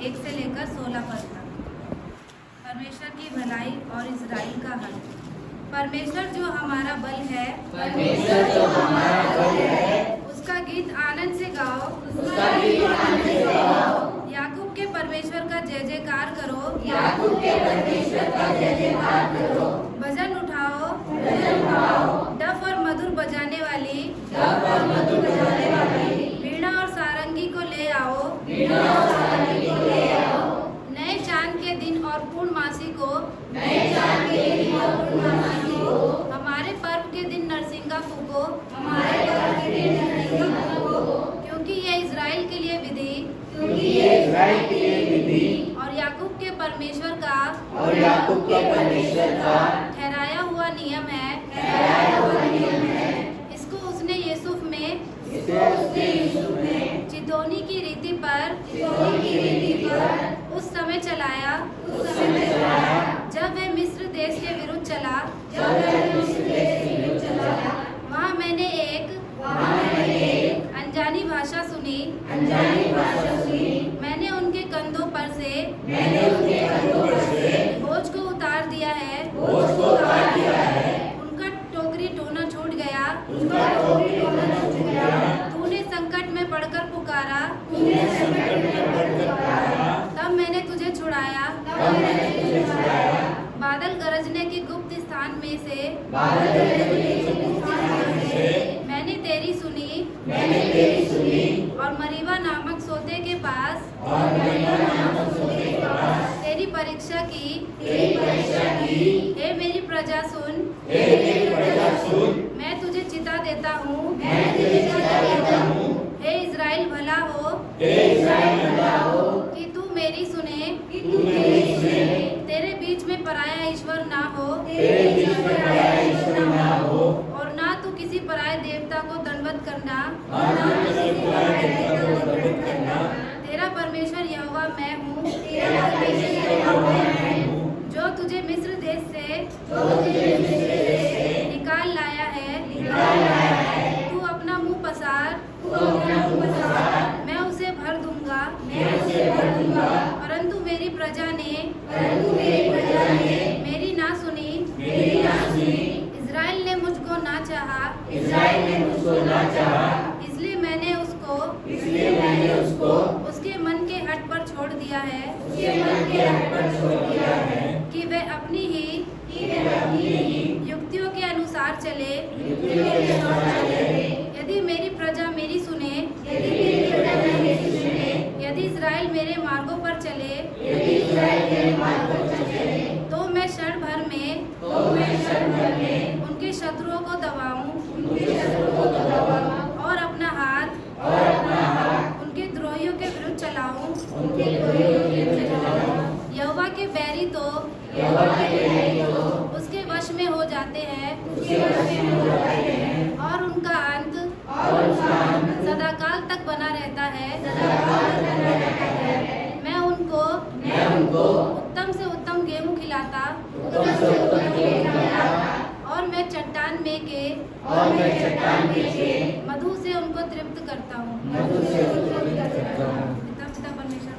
1 से लेकर 16 पद तक। परमेश्वर की भलाई और इज़राइल का हल। परमेश्वर जो हमारा बल है, उसका गीत आनंद से गाओ। याकूब के परमेश्वर का जय जयकार करो। भजन उठाओ। डफ और मधुर बजाने वाली वीणा और सारंगी को ले आओ। नए चांद के दिन और पूर्णमासी को, हमारे पर्व के दिन नरसिंगा फूको। क्योंकि ये इज़राइल के लिए विधि और याकूब के परमेश्वर का ठहराया हुआ नियम है। इसको उसने यूसुफ में चिदोनी की रीति पर उस समय चलाया जब वह मिस्र देश के विरुद्ध चला। वहाँ मैंने एक अनजानी भाषा सुनी। मैंने उनके कंधों पर से बोझ को उतार दिया है। उनका टोकरी टोना छूट गया। तूने संकट में पड़कर पुकारा, तब मैंने तुझे छुड़ाया। बादल गरजने के गुप्त स्थान में से मैंने तेरी सुनी। और मरीबा नामक सोते के पास तेरी परीक्षा की। हे मेरी प्रजा सुन, मैं तुझे चिता देता हूँ। हे इज़राइल भला हो कि तू मेरी सुने। तेरे बीच में पराया ईश्वर ना हो और ना तू किसी पराये देवता को दंडवत करना। तेरा परमेश्वर यहोवा मैं हूँ, जो तुझे मिस्र देश से निकाल लाया है। तू अपना मुंह पसार, मैं उसे भर दूंगा। परंतु मेरी प्रजा ने मेरी ना सुनी। इज़राइल ने मुझको ना चाहा, इसलिए मैंने उसको उसके मन के हट पर छोड़ दिया है कि वह अपनी ही युक्तियों के अनुसार चले। यदि मेरी प्रजा मेरी सुने, यदि इज़राइल मेरे मार्गों पर चले, तो मैं क्षण भर में उनके शत्रुओं को दबाऊं और अपना हाथ उनके द्रोहियों के विरुद्ध चलाऊं। यहोवा के बैरी तो उसके वश में हो जाते हैं और उनका अंत सदाकाल तक बना रहता है। मैं उनको उत्तम से उत्तम गेहूं खिलाता और मैं चट्टान में के मधु से उनको तृप्त करता हूँ। पिता परमेश्वर